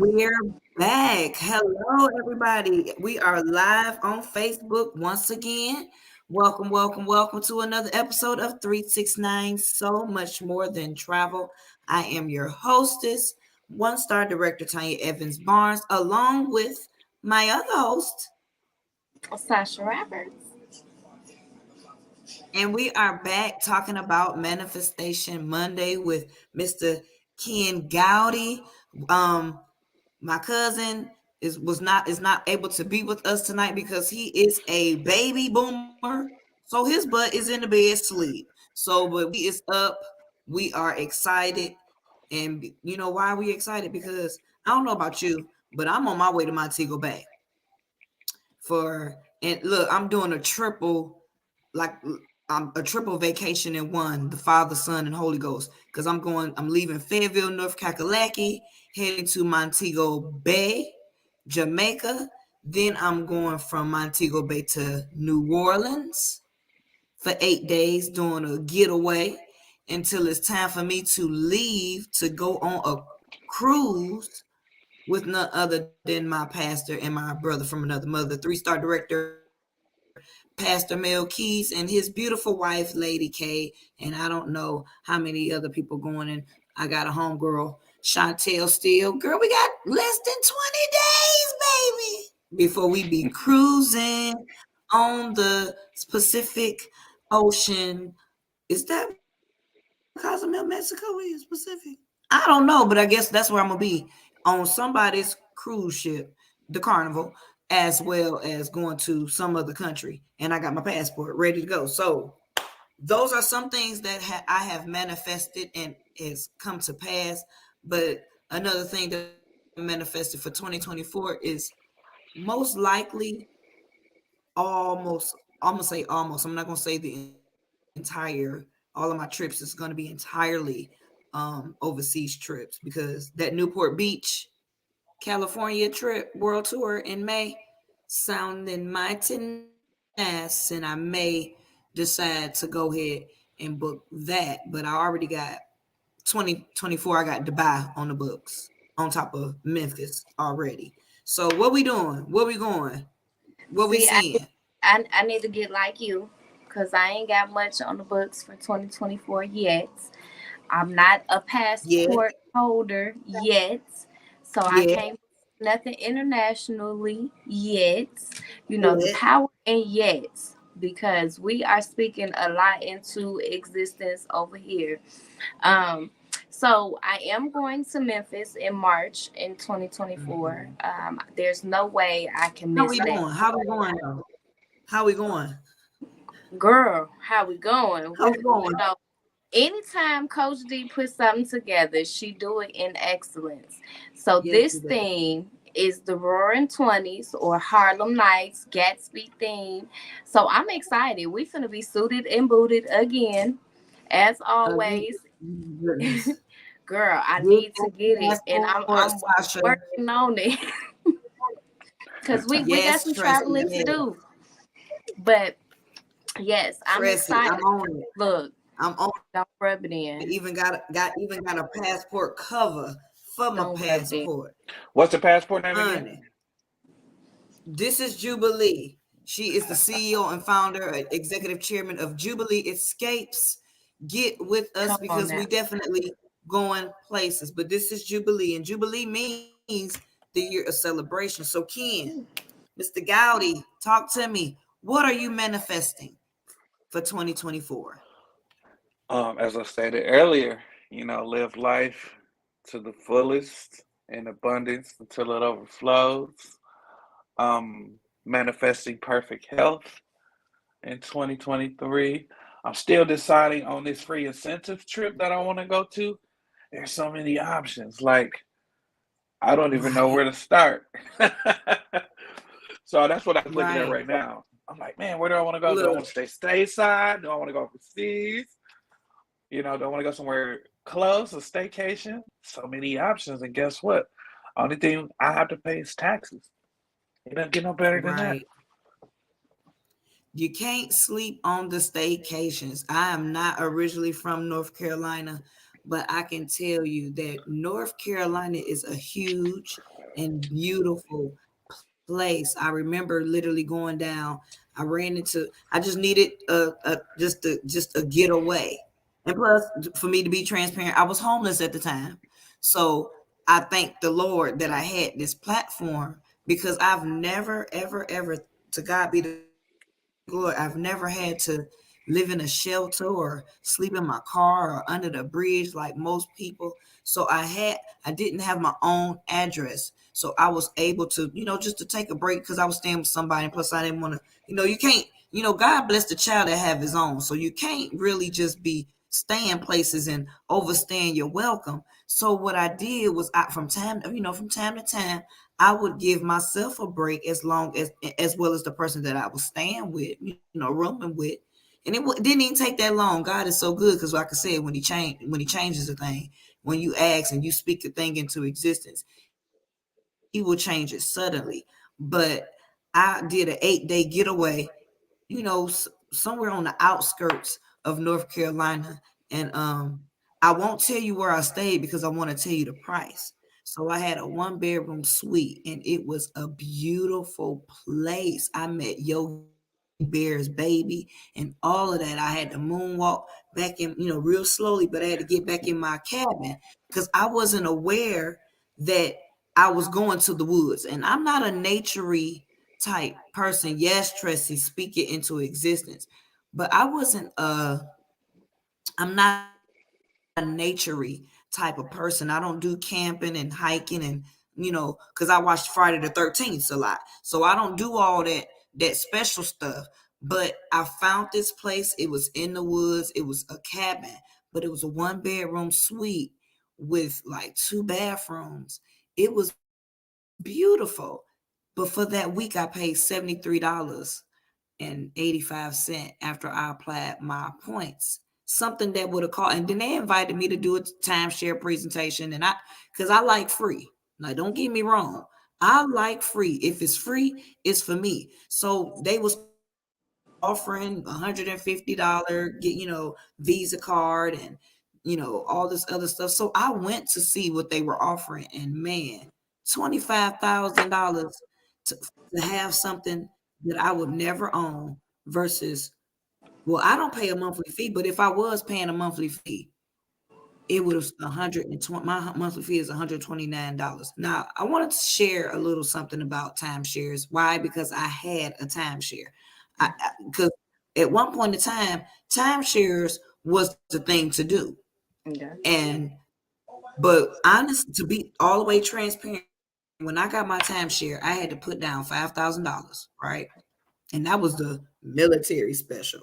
We're back. Hello, everybody. We are live on Facebook once again. Welcome, welcome, welcome to another episode of 369 So Much More Than Travel. I am your hostess, one star director Tanya Evans Barnes, along with my other host. Sasha Roberts. And we are back talking about Manifestation Monday with Mr. Ken Gowdy. My cousin is not able to be with us tonight because he is a baby boomer. So his butt is in the bed sleep. So but we is up. We are excited. And you know why we excited? Because I don't know about you, but I'm on my way to Montego Bay and look, I'm doing like a triple vacation in one, the Father, Son, and Holy Ghost. Because I'm leaving Fayetteville, North Kakalaki, heading to Montego Bay, Jamaica. Then I'm going from Montego Bay to New Orleans for 8 days, doing a getaway until it's time for me to leave to go on a cruise with none other than my pastor and my brother from another mother, 3-star director, Pastor Mel Keys, and his beautiful wife, Lady K. And I don't know how many other people going. And I got a homegirl, Chantel Steele. Girl, we got less than 20 days, baby, before we be cruising on the Pacific Ocean. Is that what Cozumel, Mexico is? Pacific? I don't know, but I guess that's where I'm gonna be on somebody's cruise ship, the Carnival, as well as going to some other country. And I got my passport ready to go. So those are some things that I have manifested and has come to pass. But another thing that manifested for 2024 is most likely almost, I'm gonna say almost. I'm not gonna say the entire all of my trips is gonna be entirely overseas trips, because that Newport Beach, California trip world tour in May sounding mighty nice, and I may decide to go ahead and book that. But I already got 2024. I got Dubai on the books on top of Memphis already. So what we doing? Where we going? What we See, seeing? I need to get like you because I ain't got much on the books for 2024 yet. I'm not a Yeah, passport holder yet, so I yeah, can't book nothing internationally yet. The yeah. power in yet, because we are speaking a lot into existence over here. Um, so I am going to Memphis in March in 2024. Mhm. There's no way I can How miss we that. going? How we going though? How we going? Girl, how we going? How we going? Anytime Coach D puts something together, she do it in excellence. So Yes, this we do. theme is the Roaring Twenties or Harlem Nights Gatsby theme. So I'm excited. We finna be suited and booted again, as Again, always. goodness. Girl, I Get need to that get it, and passport, I'm Sasha. working on it because we got Yes, some Tracy. traveling to Yeah, do. But yes, I'm Tracy. I'm excited. on it. Look, I'm on don't rub it it. in. Even got a passport cover for my Don't rub it in. passport, What's the passport name again? honey. This is Jubilee. She is the CEO and founder, executive chairman of Jubilee Escapes. Get with us Come on because we now. definitely going places. But this is Jubilee, and Jubilee means the year of celebration. So, Ken, Mr. Gowdy, talk to me. What are you manifesting for 2024? As I stated earlier, live life to the fullest in abundance until it overflows. Manifesting perfect health in 2023. I'm still deciding on this free incentive trip that I want to go to. There's so many options. Like, I don't even know Right, where to start. So that's what I'm looking at right. right now. I'm like, man, where do I want to go? Do I Look, want to stay stateside? Do I want to go overseas? Do I want to go somewhere close, a staycation? So many options. And guess what? Only thing I have to pay is taxes. It doesn't get no better than that. right. You can't sleep on the staycations. I am not originally from North Carolina, but I can tell you that North Carolina is a huge and beautiful place. I remember literally going down. I just needed just a getaway. And plus, for me to be transparent, I was homeless at the time. So I thank the Lord that I had this platform because I've never, ever, ever, to God be the glory, I've never had to live in a shelter or sleep in my car or under the bridge like most people. So I didn't have my own address. So I was able to, just to take a break because I was staying with somebody. And plus I didn't want to, you can't, God bless the child that have his own. So you can't really just be staying places and overstaying your welcome. So what I did was from time to time, I would give myself a break as well as the person that I was staying with, rooming with. And didn't even take that long. God is so good because, like I said, when he changes a thing, when you ask and you speak the thing into existence, he will change it suddenly. But I did an 8-day getaway, somewhere on the outskirts of North Carolina. And I won't tell you where I stayed because I want to tell you the price. So I had a 1-bedroom suite and it was a beautiful place. I met Yogi Bear's baby and all of that. I had to moonwalk back in, real slowly, but I had to get back in my cabin because I wasn't aware that I was going to the woods. And I'm not a naturey type person. Yes, Tracy, speak it into existence. But I'm not a naturey type of person. I don't do camping and hiking and, because I watched Friday the 13th a lot. So I don't do all that special stuff. But I found this place. It was in the woods. It was a cabin, but it was a 1-bedroom suite with like 2 bathrooms. It was beautiful. But for that week, I paid $73.85 after I applied my points. Something that would have cost, and then they invited me to do a timeshare presentation, and because I like free. Now, don't get me wrong, I like free. If it's free, it's for me. So they was offering $150, Visa card and all this other stuff. So I went to see what they were offering, and man, $25,000 to have something that I would never own versus, well, I don't pay a monthly fee, but if I was paying a monthly fee, it would have 120. My monthly fee is $129. Now, I wanted to share a little something about timeshares. Why? Because I had a timeshare. Because at one point in time, timeshares was the thing to do. Okay. But honest, to be all the way transparent, when I got my timeshare, I had to put down $5,000, right? And that was the military special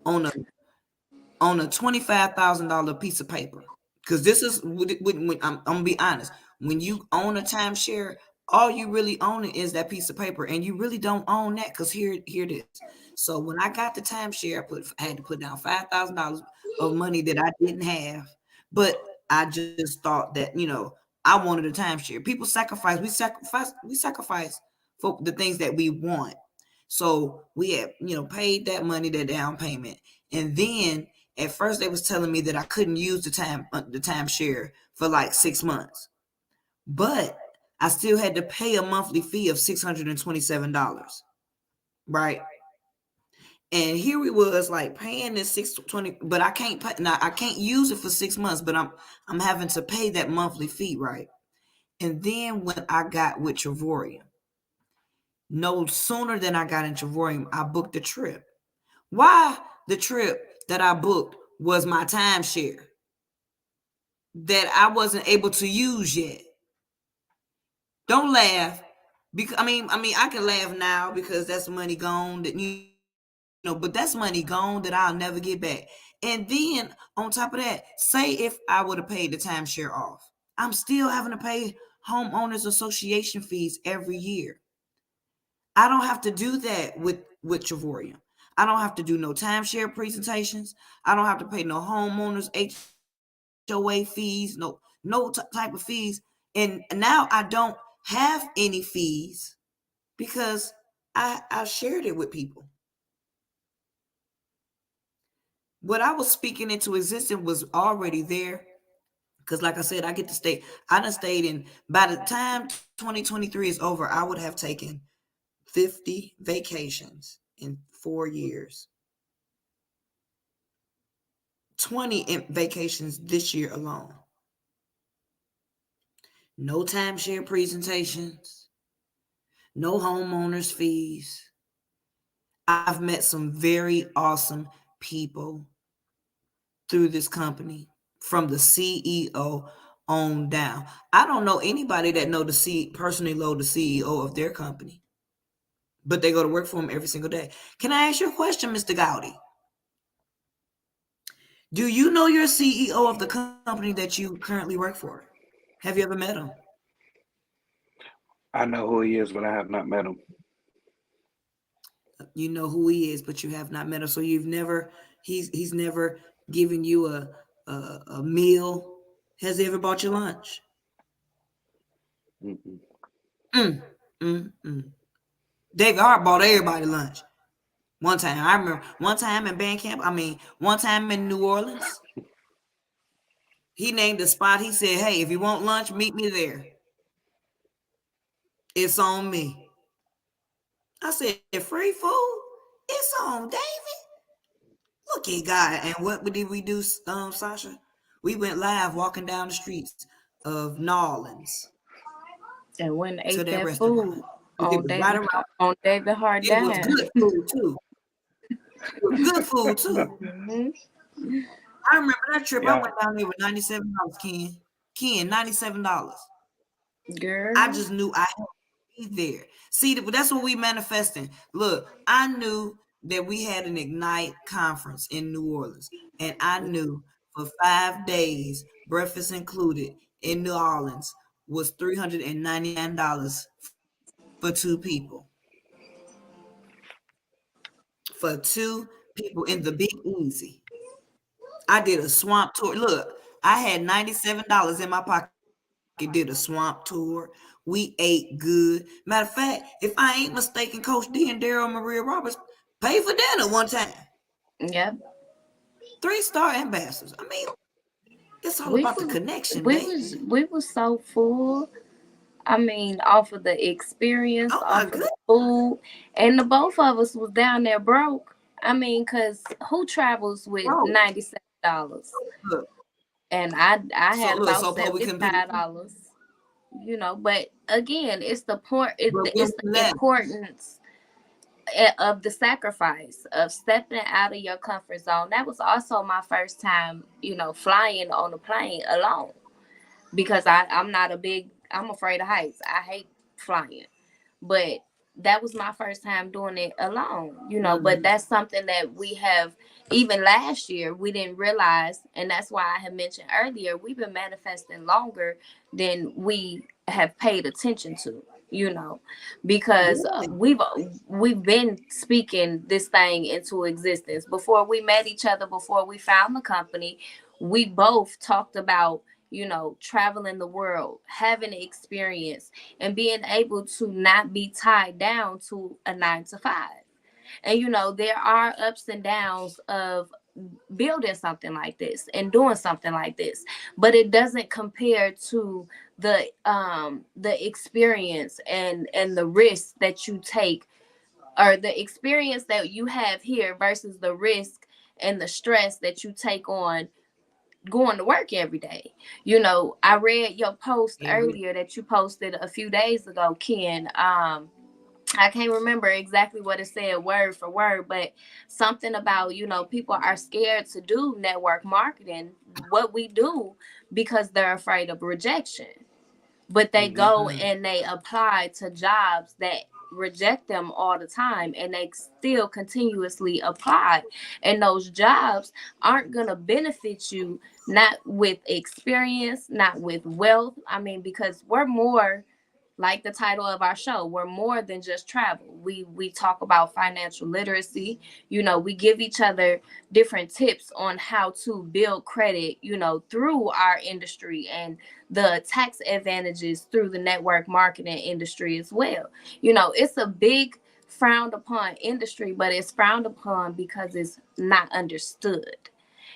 on a $25,000 piece of paper. Because this is when I'm gonna be honest. When you own a timeshare, all you really own is that piece of paper, and you really don't own that because here it is. So when I got the timeshare, I had to put down $5,000 of money that I didn't have, but I just thought that I wanted a timeshare. People sacrifice. We sacrifice for the things that we want. So we had paid that money, that down payment, and then at first they was telling me that I couldn't use the timeshare for like 6 months, but I still had to pay a monthly fee of $627, right? And here we was like paying this 620, but I can't pay now. I can't use it for 6 months, but I'm having to pay that monthly fee, right? And then when I got with Travorium, no sooner than I got in Travorium, I booked a trip. Why the trip that I booked was my timeshare that I wasn't able to use yet. Don't laugh, because I can laugh now because that's money gone that but that's money gone that I'll never get back. And then on top of that, say if I would have paid the timeshare off, I'm still having to pay homeowners association fees every year. I don't have to do that with Travorium. I don't have to do no timeshare presentations. I don't have to pay no homeowners HOA fees, no type of fees. And now I don't have any fees because I shared it with people. What I was speaking into existence was already there. Because like I said, I get to stay. I done stayed in, by the time 2023 is over, I would have taken 50 vacations in 4 years. 20 vacations this year alone. No timeshare presentations, no homeowners fees. I've met some very awesome people through this company, from the CEO on down. I don't know anybody that personally know the CEO of their company, but they go to work for him every single day. Can I ask you a question, Mr. Gowdy? Do you know your CEO of the company that you currently work for? Have you ever met him? I know who he is, but I have not met him. You know who he is, but you have not met him. So you've never, he's never given you a meal. Has he ever bought you lunch? Mm-mm. David Hart bought everybody lunch. One time, I remember one time in band camp. One time in New Orleans, he named a spot. He said, "Hey, if you want lunch, meet me there. It's on me." I said, "Free food? It's on David." Look at God. And what did we do, Sasha? We went live walking down the streets of New Orleans And when to ate that that restaurant. food It was right around. on David Hart It was Dime. good food too. It was good food too. Mm-hmm. I remember that trip. I Yeah, went down there with $97, Ken, $97. I Girl. just knew I had to be there. See, that's what we manifesting. Look, I knew that we had an Ignite conference in New Orleans, and I knew for 5 days, breakfast included, in New Orleans was $399 for two people. For two people in the Big Easy. I did a swamp tour. Look, I had $97 in my pocket. Did a swamp tour. We ate good. Matter of fact, if I ain't mistaken, Coach D and Daryl Maria Roberts paid for dinner one time. Yep. 3-star ambassadors. It's all We about the was connection, we baby. was we was so full. Off of the experience, Oh my off of goodness. the food, and the both of us was down there broke. Cause who travels with Bro, $97? look. And I So had look, about so Paul, we couldn't pay. $75. But again, it's the point. But when It's we the left, importance of the sacrifice of stepping out of your comfort zone. That was also my first time, flying on a plane alone, because I'm afraid of heights. I hate flying. But that was my first time doing it alone, but that's something that we have, even last year, we didn't realize. And that's why I had mentioned earlier, we've been manifesting longer than we have paid attention to, because we've been speaking this thing into existence. Before we met each other, before we found the company, we both talked about, traveling the world, having an experience, and being able to not be tied down to a 9 to 5. And there are ups and downs of building something like this and doing something like this, but it doesn't compare to the experience and the risk that you take, or the experience that you have here versus the risk and the stress that you take on going to work every day. I read your post earlier that you posted a few days ago, Ken. I can't remember exactly what it said word for word, but something about, people are scared to do network marketing, what we do, because they're afraid of rejection. But they go and they apply to jobs that reject them all the time, and they still continuously apply. And those jobs aren't going to benefit you, not with experience, not with wealth. Because we're more, like the title of our show, we're more than just travel. We talk about financial literacy. We give each other different tips on how to build credit, through our industry, and the tax advantages through the network marketing industry as well. It's a big frowned upon industry, but it's frowned upon because it's not understood.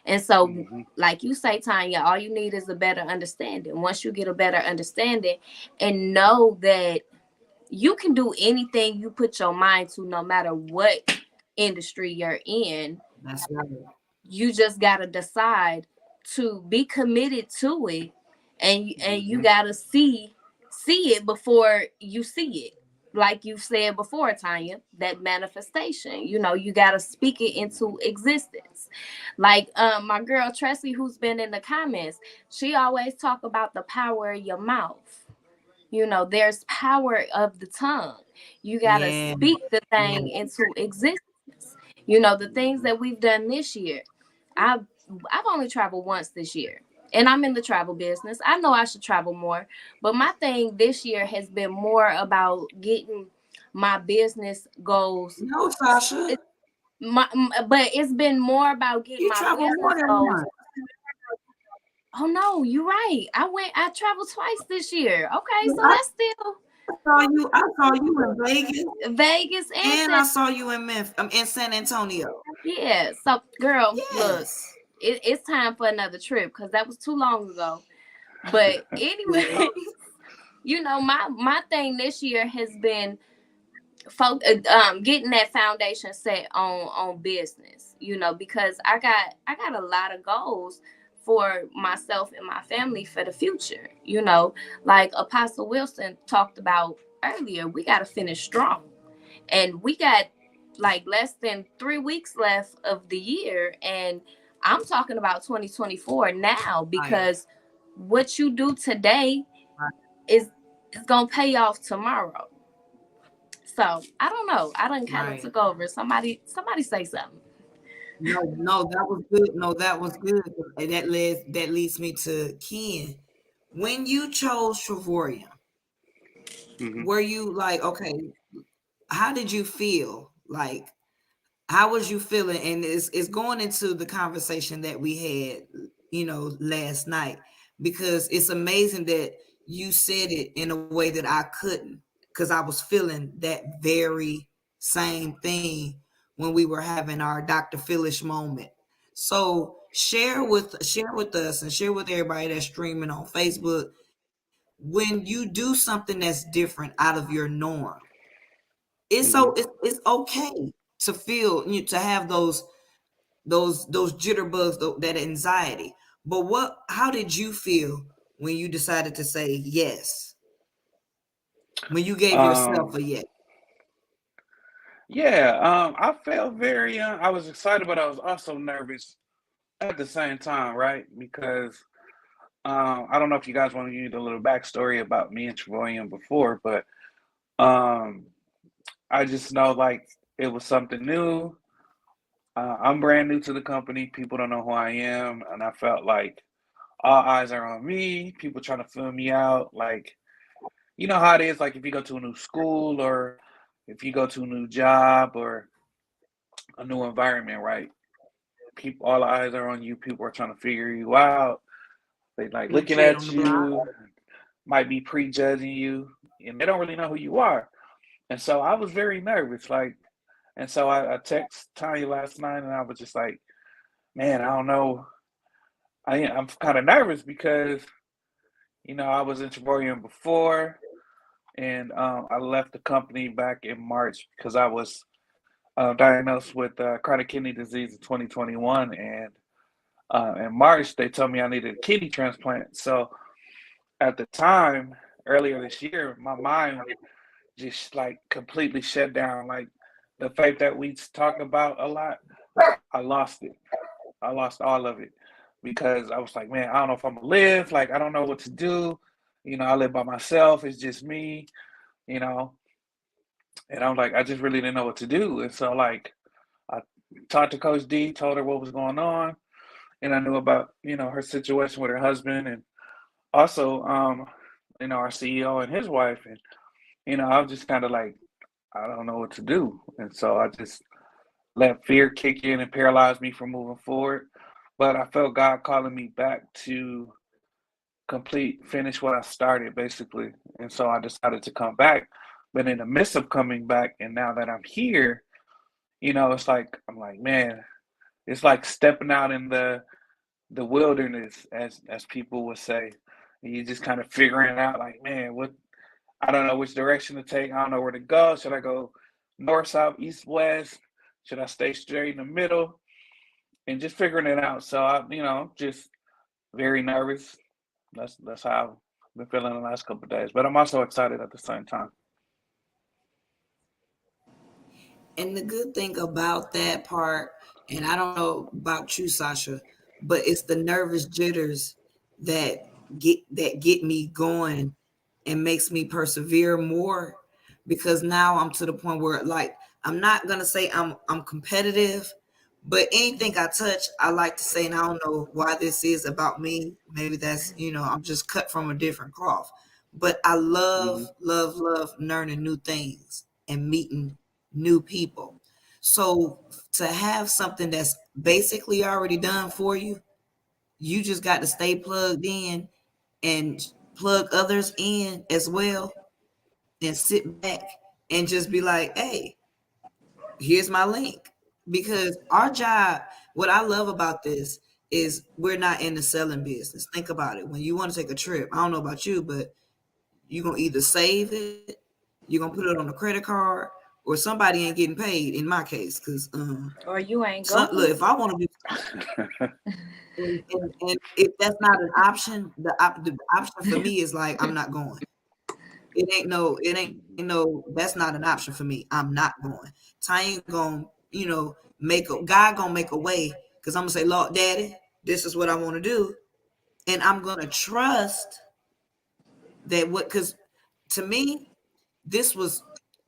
And so, Mm-hmm. like you say, Tanya, all you need is a better understanding. Once you get a better understanding and know that you can do anything you put your mind to, no matter what industry you're in, That's right. you just got to decide to be committed to it, and you Mm-hmm. got to see it before you see it. Like you said before, Tanya, that manifestation, you got to speak it into existence. Like my girl Tressie, who's been in the comments, she always talk about the power of your mouth. There's power of the tongue. You got to Yeah. speak the Yeah. thing into existence. The things that we've done this year. I've only traveled once this year, and I'm in the travel business. I know I should travel more, but my thing this year has been more about getting my business goals. No, Sasha. But it's been more about getting You my travel more business than goals. once. Oh no, you're right. I traveled twice this year. Okay, so I that's still saw you in Vegas, Vegas and and San. I saw you in Memphis. In San Antonio. Yeah. So, girl, look, Yes. it's time for another trip because that was too long ago. But anyway, my thing this year has been getting that foundation set on business. Because I got a lot of goals for myself and my family for the future. Like Apostle Wilson talked about earlier, we got to finish strong, and we got like less than 3 weeks left of the year, and I'm talking about 2024 now, because what you do today is gonna pay off tomorrow. So I don't know. I done kind of took over. Somebody say something. No, that was good. No, that was good. And that leads me to Ken. When you chose Trevorium, Mm-hmm. were you like, okay, how did you feel? Like, how was you feeling? And it's going into the conversation that we had, last night, because it's amazing that you said it in a way that I couldn't, because I was feeling that very same thing when we were having our Dr. Phyllis moment. So share with us and share with everybody that's streaming on Facebook, when you do something that's different out of your norm. It's okay to feel, to have those jitterbugs, that anxiety. But how did you feel when you decided to say yes? When you gave yourself a yes? Yeah, I felt very, I was excited, but I was also nervous at the same time, right? Because I don't know if you guys want to use a little backstory about me and Trevorium before, but um, I just know like it was something new. I'm brand new to the company. People don't know who I am, and I felt like all eyes are on me. People trying to fill me out. Like, you know how it is. Like if you go to a new school or if you go to a new job or a new environment, right? People, all eyes are on you. People are trying to figure you out. They like New looking kid on at the block. you, might be prejudging you, and they don't really know who you are. And so I was very nervous. Like, and so I texted Tanya last night, and I was just like, man, I don't know. I'm kind of nervous because I was in Trevorium before, and I left the company back in March because I was diagnosed with chronic kidney disease in 2021, and in March they told me I needed a kidney transplant. So at the time, earlier this year, my mind just like completely shut down. Like the faith that we talk about a lot, I lost it. I lost all of it because I was like, man, I don't know if I'm gonna live. Like I don't know what to do. I live by myself. It's just me. You know, and I'm like, I just really didn't know what to do. And so like I talked to Coach D, told her what was going on, and I knew about her situation with her husband, and also our CEO and his wife, and I was just kind of like, I don't know what to do, and so I just let fear kick in and paralyze me from moving forward. But I felt God calling me back to finish what I started, basically, and so I decided to come back. But in the midst of coming back, and now that I'm here, it's like I'm like, man, it's like stepping out in the wilderness, as people would say. And you just kind of figuring it out, like, man, what I don't know which direction to take. I don't know where to go. Should I go north, south, east, west? Should I stay straight in the middle? And just figuring it out. So just very nervous. That's how I've been feeling the last couple of days. But I'm also excited at the same time. And the good thing about that part, and I don't know about you, Sasha, but it's the nervous jitters that get me going and makes me persevere more, because now I'm to the point where, like, I'm not gonna say I'm competitive, but anything I touch, I like to say, and I don't know why this is about me. Maybe that's, I'm just cut from a different cloth. But I love, Mhm. love, love learning new things and meeting new people. So to have something that's basically already done for you, you just got to stay plugged in and plug others in as well, and sit back and just be like, hey, here's my link. Because our job, what I love about this is we're not in the selling business. Think about it. When you want to take a trip, I don't know about you, but you're going to either save it, you're going to put it on a credit card, or somebody ain't getting paid in my case. Because Or you ain't look, going. if I want to do, and if that's not an option, the option for me is like, I'm not going. It ain't no, that's not an option for me. I'm not going. Ty ain't gonna, God gonna make a way, because I'm gonna say, Lord Daddy, this is what I want to do. And I'm gonna trust that because to me, this was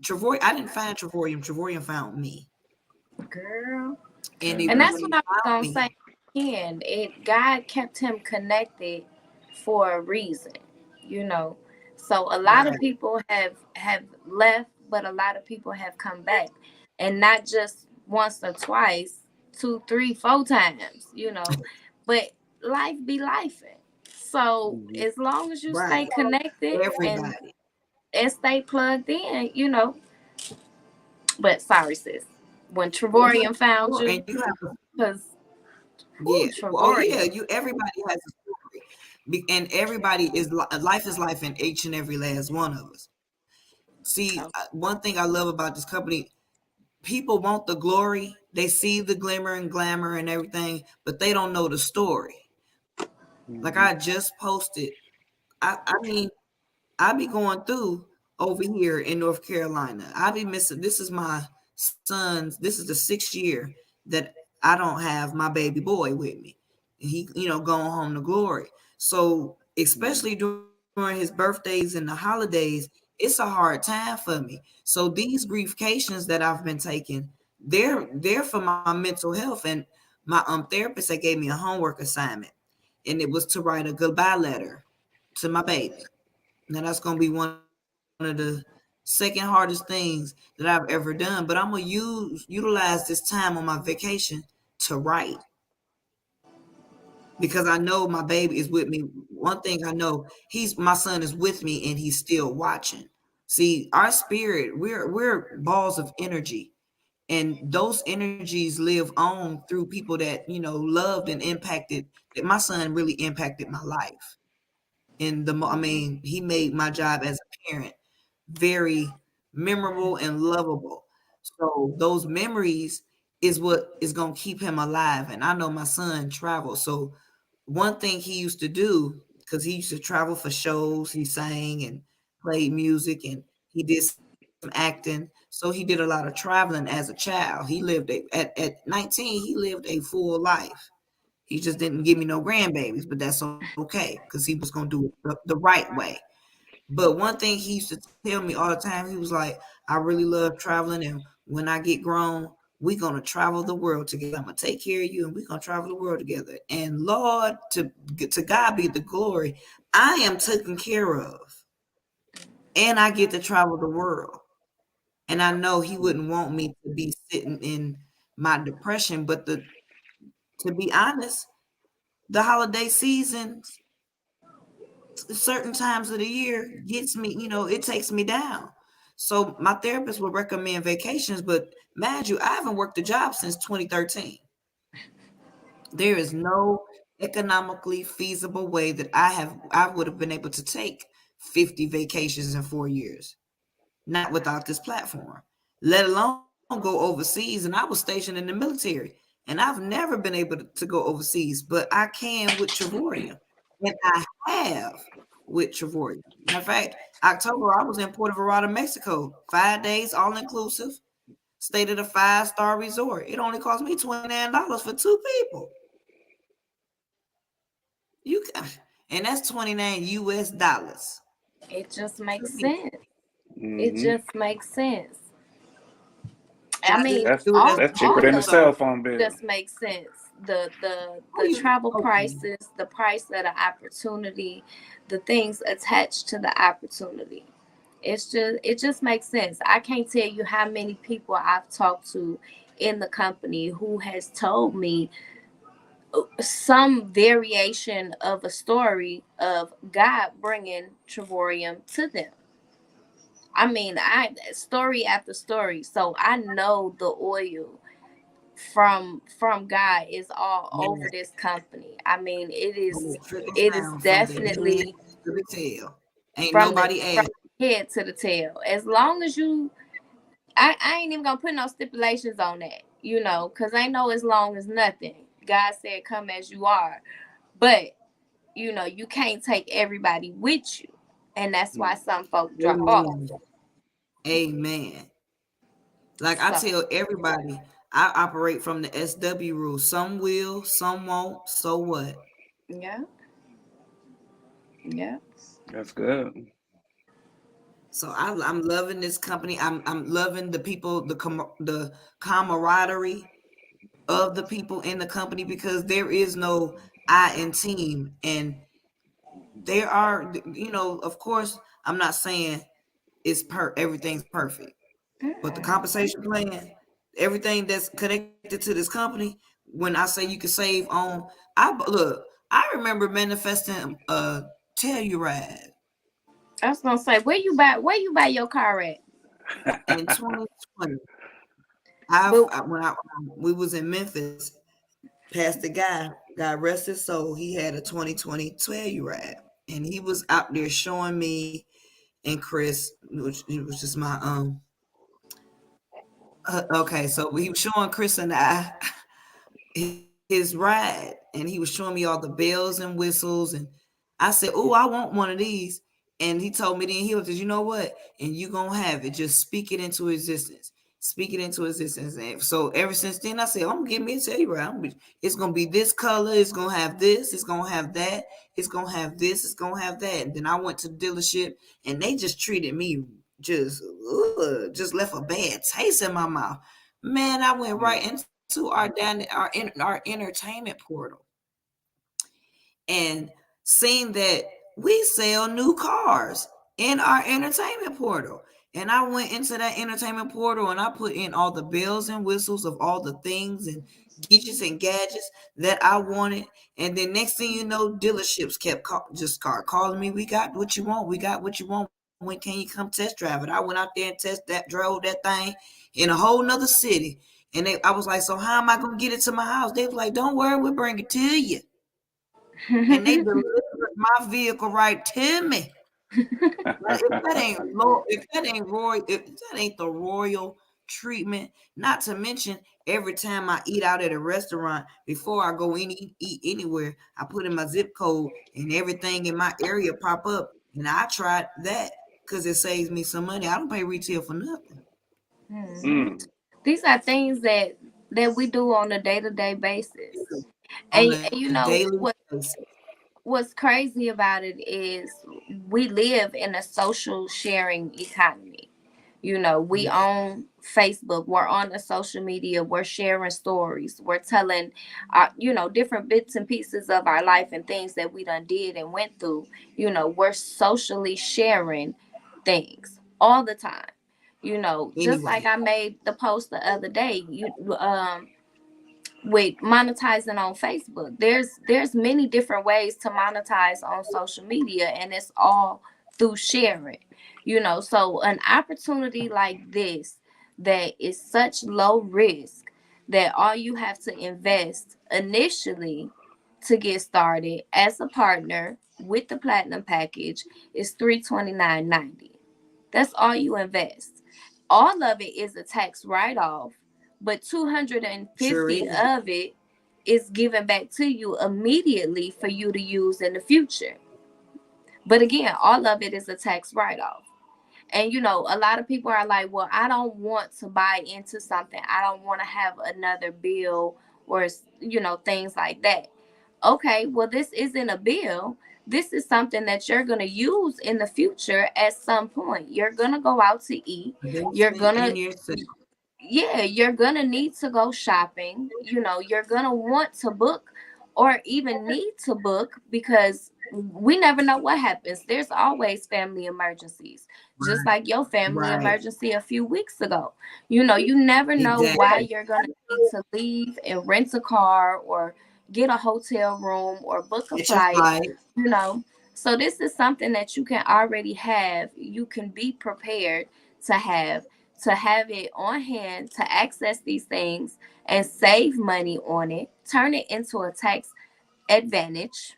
Trevorian. I didn't find Trevorian. Trevorian found me. Girl. And And that's when what he I was found gonna me, say. Again, God kept him connected for a reason, you know. So a lot of right, people have left, but a lot of people have come back, and not just once or twice, two, three, four times, you know. But life be life. So Mhm. as long as you right, stay connected everybody. and stay plugged in, you know. But sorry, sis. When Well, no, Trevorian found and you, you have to, because yeah. Well, oh yeah, Trevorian. everybody has a story. And everybody is life is life in each and every last one of us. See, Oh, one thing I love about this company, people want the glory. They see the glimmer and glamour and everything, but they don't know the story. Like Mhm. I just posted, I mean, I be going through over here in North Carolina. I be missing. This is my son's. This is the 6th year that I don't have my baby boy with me. He, going home to glory. So Mhm. especially during his birthdays and the holidays, it's a hard time for me. So these briefcations that I've been taking, they're for my mental health. And my therapist, they gave me a homework assignment, and it was to write a goodbye letter to my baby. Now that's gonna be one of the second hardest things that I've ever done. But I'm gonna utilize this time on my vacation to write, because I know my baby is with me. One thing I know, my son is with me and he's still watching. See, our spirit, we're balls of energy. And those energies live on through people that, loved and impacted. That my son really impacted my life. And I mean, he made my job as a parent very memorable and lovable. So those memories is what is going to keep him alive. And I know my son travels. So one thing he used to do, because he used to travel for shows, he sang and played music, and he did some acting. So he did a lot of traveling as a child. He lived at 19, he lived a full life. He just didn't give me no grandbabies, but that's okay, because he was going to do it the right way. But one thing he used to tell me all the time, he was like, I really love traveling. And when I get grown, we're going to travel the world together. I'm going to take care of you, and we're going to travel the world together. And Lord, to God be the glory. I am taken care of, and I get to travel the world. And I know he wouldn't want me to be sitting in my depression. But to be honest, the holiday seasons, certain times of the year gets me, it takes me down. So my therapist would recommend vacations, but mind you, I haven't worked a job since 2013. There is no economically feasible way that I would have been able to take 50 vacations in 4 years, not without this platform, let alone go overseas. And I was stationed in the military, and I've never been able to go overseas, but I can with Trevorium, and I have with Trevorium. Matter of fact, October I was in Puerto Vallarta, Mexico, 5 days, all inclusive. Stayed at a 5-star resort. It only cost me $29 for 2 people. You can, and that's 29 US dollars. It just makes sense. It Mm-hmm. just makes sense. And I I just mean, That's do it as that's a cheaper all than of the it cell so. phone bill. just makes sense. The Oh, the you travel okay? prices, the price of the opportunity, the things attached to the opportunity. It just makes sense. I can't tell you how many people I've talked to in the company who has told me some variation of a story of God bringing Trevorium to them. I mean, I story after story. So I know the oil from God is all over Yeah. this company. I mean, Oh, it trickles it is down from the head definitely to the tail. Ain't from nobody asked. the head to the tail. As long as you, I ain't even gonna put no stipulations on that, you know, because I know as long as nothing. God said, "Come as you are," but you know, you can't take everybody with you, and that's why some folk drop off. Amen. Amen. Like I So tell everybody, I operate from the SW rule. Some will, some won't. So what? yeah, yeah. That's good. So I'm loving this company. I'm loving the people, the camaraderie of the people in the company, because there is no I in team, and there are, of course, I'm not saying everything's perfect, but the Mm-mm. compensation plan, everything that's connected to this company, when I say you can save on, I remember manifesting a Telluride I was gonna say, where you buy your car at? in 2020. But We was in Memphis, past the guy, God rest his soul, he had a 2020 Telluride, and he was out there showing me and Chris, which it was just my okay, so he was showing Chris and I his ride, and he was showing me all the bells and whistles, and I said, "Oh, I want one of these." And he told me, then he was, you know what? And you gonna have it. Just speak it into existence. Speak it into existence. And so ever since then, I said, I'm gonna get me a Telluride. It's gonna be this color. It's gonna have this. It's gonna have that. It's gonna have this. It's gonna have that. And then I went to the dealership, and they just treated me just left a bad taste in my mouth. Man, I went right into our entertainment portal and seen that we sell new cars in our entertainment portal. And I went into that entertainment portal and I put in all the bells and whistles of all the things and gadgets that I wanted. And then next thing you know, dealerships kept calling me. We got what you want. We got what you want. When can you come test drive it? I went out there and drove that thing in a whole nother city. And I was like, so how am I going to get it to my house? They was like, don't worry, we'll bring it to you. And they delivered my vehicle right to me. But if that ain't the royal treatment, not to mention every time I eat out at a restaurant, before I go eat anywhere, I put in my zip code and everything in my area pop up. And I tried that because it saves me some money. I don't pay retail for nothing. Mhm. These are things that we do on a day-to-day basis. On And a you know daily basis. what's crazy about it is we live in a social sharing economy. You know, we Yeah. own Facebook, we're on the social media, we're sharing stories, we're telling you know, different bits and pieces of our life and things that we done did and went through. You know, we're socially sharing things all the time. You know, just like Anyway, I made the post the other day, with monetizing on Facebook. There's many different ways to monetize on social media, and it's all through sharing. You know, so an opportunity like this that is such low risk that all you have to invest initially to get started as a partner with the platinum package is $329.90. That's all you invest. All of it is a tax write-off, but Sure 250 is. of it is given back to you immediately for you to use in the future. But again, all of it is a tax write-off. And a lot of people are like, well, I don't want to buy into something. I don't want to have another bill or, things like that. Okay, well, this isn't a bill. This is something that you're going to use in the future at some point. You're going to go out to eat. You're Investment going in to, yourself. yeah, you're going to need to go shopping. You're going to want to book or even need to book because we never know what happens. There's always family emergencies, just Right. like your family Right. emergency a few weeks ago. You never know why Exactly. you're going to need to leave and rent a car or get a hotel room or book a Get your flight, flight. you know. So this is something that you can already have. You can be prepared to have it on hand to access these things and save money on it, turn it into a tax advantage,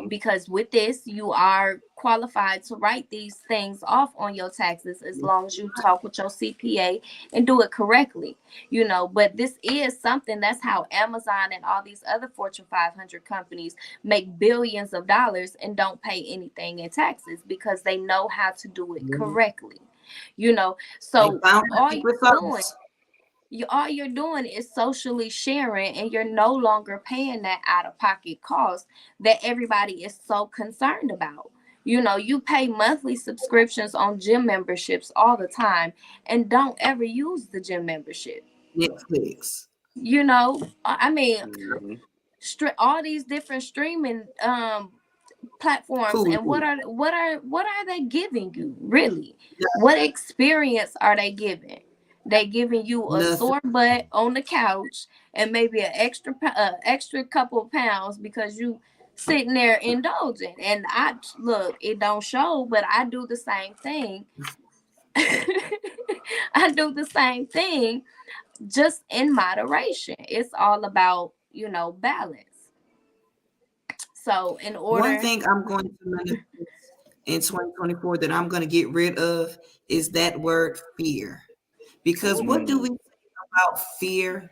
because with this, you are qualified to write these things off on your taxes as long as you talk with your CPA and do it correctly, But this is something that's how Amazon and all these other Fortune 500 companies make billions of dollars and don't pay anything in taxes because they know how to do it Mhm. correctly, They So found the all secret you're doing sauce. all you're doing is socially sharing, and you're no longer paying that out of pocket cost that everybody is so concerned about. You pay monthly subscriptions on gym memberships all the time and don't ever use the gym membership. Netflix. I mean, Mm-hmm. all these different streaming platforms, Cool. and what are they giving you really? Yeah, What experience are they giving? They giving you a nothing. sore butt on the couch and maybe an extra couple of pounds because you sitting there indulging. And I look, it don't show, but I do the same thing. I do the same thing, just in moderation. It's all about balance. So in One order. thing I'm going to manifest in 2024 that I'm going to get rid of is that word fear. Because what do Mm. we say about fear?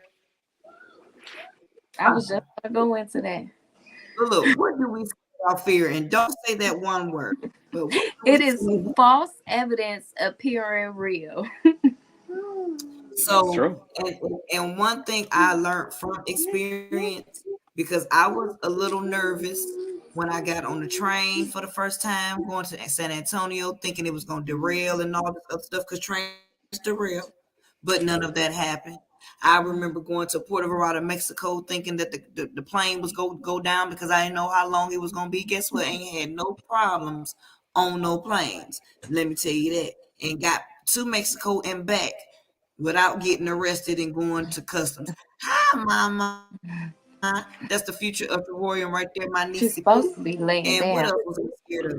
I was just gonna go into that. Look, what do we say about fear? And don't say that one word. But what do we It is say? false evidence appearing real. That's So, true. and one thing I learned from experience, because I was a little nervous when I got on the train for the first time going to San Antonio, thinking it was going to derail and all this other stuff, because trains derail, but none of that happened. I remember going to Puerto Vallarta, Mexico, thinking that the plane was go down because I didn't know how long it was going to be. Guess what? Ain't had no problems on no planes. Let me tell you that. And got to Mexico and back without getting arrested and going to customs. Hi, mama. That's the future of the royal right there, my She's niecey supposed poo. to be laying And what down. else was I scared of?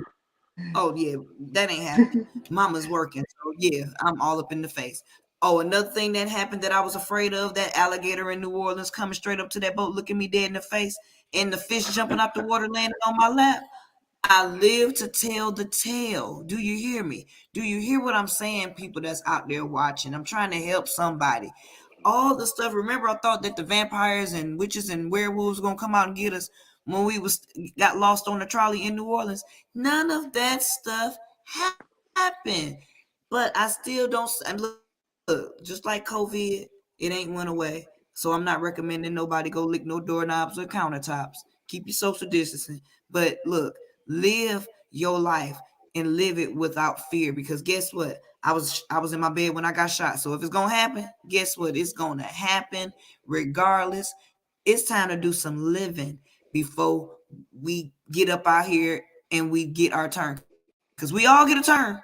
Oh yeah, that ain't happening. Mama's working, so yeah, I'm all up in the face. Oh, another thing that happened that I was afraid of, that alligator in New Orleans coming straight up to that boat, looking me dead in the face, and the fish jumping out the water, landing on my lap. I live to tell the tale. Do you hear me? Do you hear what I'm saying, people that's out there watching? I'm trying to help somebody. All the stuff. Remember, I thought that the vampires and witches and werewolves were gonna come out and get us when we was got lost on the trolley in New Orleans. None of that stuff happened. But I still don't. And look, just like COVID, it ain't went away. So I'm not recommending nobody go lick no doorknobs or countertops. Keep your social distancing. But look, live your life and live it without fear, because guess what, I was in my bed when I got shot. So if it's gonna happen, guess what, it's gonna happen regardless. It's time to do some living before we get up out here and we get our turn, because we all get a turn.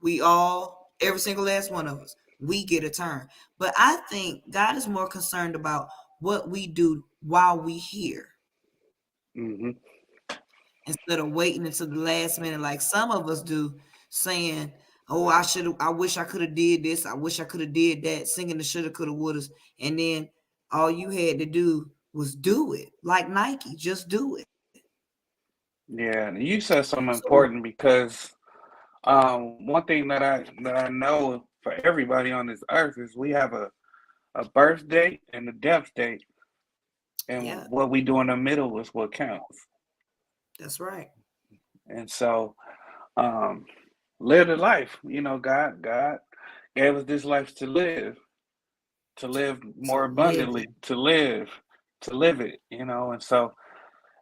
We all, every single last one of us, we get a turn. But I think God is more concerned about what we do while we here, Mm-hmm. instead of waiting until the last minute like some of us do, saying, Oh, I wish I could have did this. I wish I could have did that. Singing the shoulda, coulda, wouldas. And then all you had to do was do it. Like Nike, just do it. Yeah, and you said something So important because one thing that I know for everybody on this earth is we have a birth date and a death date, and yeah, what we do in the middle is what counts. that's right. And so, um, live the life. You know, God gave us this life to live So more live abundantly, it. to live it. You know, and so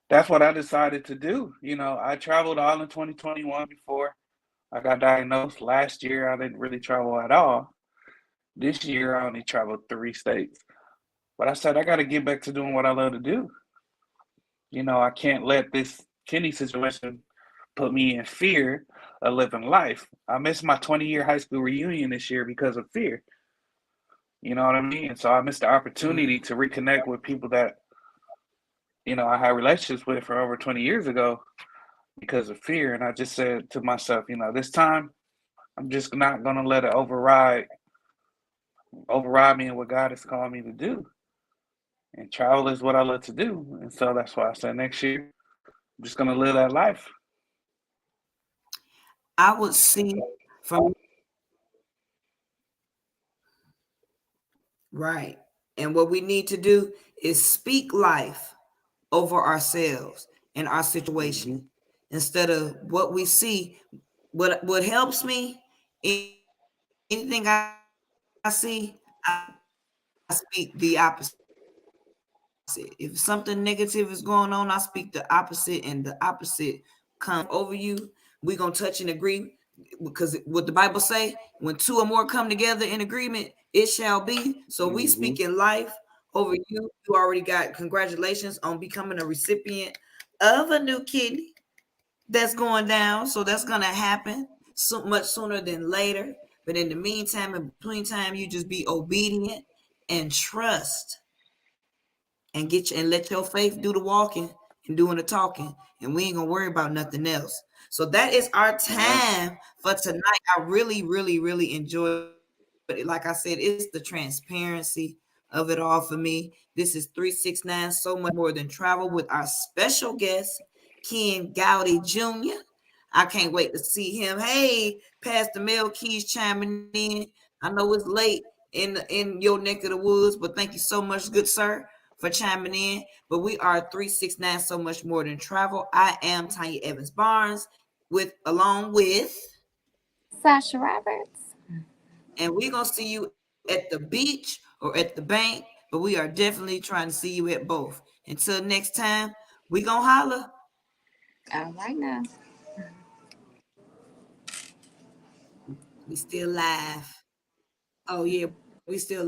that's what I decided to do. You know, I traveled all in 2021 before I got diagnosed. Last year, I didn't really travel at all. This year, I only traveled 3 states. But I said, I got to get back to doing what I love to do. You know, I can't let this kidney situation put me in fear of living life. I missed my 20-year high school reunion this year because of fear. You know what I mean? So I missed the opportunity to reconnect with people that, you know, I had relationships with for over 20 years ago because of fear. And I just said to myself, you know, this time I'm just not gonna let it override me and what God has called me to do. And travel is what I love to do. And so that's why I said next year I'm just gonna live that life. I would see from right. And what we need to do is speak life over ourselves and our Hmm. situation instead of what we see. What helps me, anything I see, I speak the opposite. If something negative is going on, I speak the opposite, and the opposite come over you. We're gonna touch and agree because what the Bible say, when two or more come together in agreement, it shall be. So we Hmm. speak in life over you. You already got congratulations on becoming a recipient of a new kidney that's going down. So that's gonna happen so much sooner than later. But in the meantime, in between time, you just be obedient and trust and and let your faith do the walking and doing the talking, and we ain't gonna worry about nothing else. So that is our All right. time for tonight. I really, really, really enjoyed it. Like I said, it's the transparency of it all for me. This is 369, so much more than travel, with our special guest, Ken Gowdy Jr. I can't wait to see him. Hey, Pastor Mel Keys chiming in. I know it's late in your neck of the woods, but thank you so much, good sir, for chiming in. But we are 369, so much more than travel. I am Tanya Evans Barnes, along with, Sasha Roberts. and we're gonna see you at the beach or at the bank, but we are definitely trying to see you at both. Until next time, we gonna holler. All right now. We still live. Oh yeah, we still live.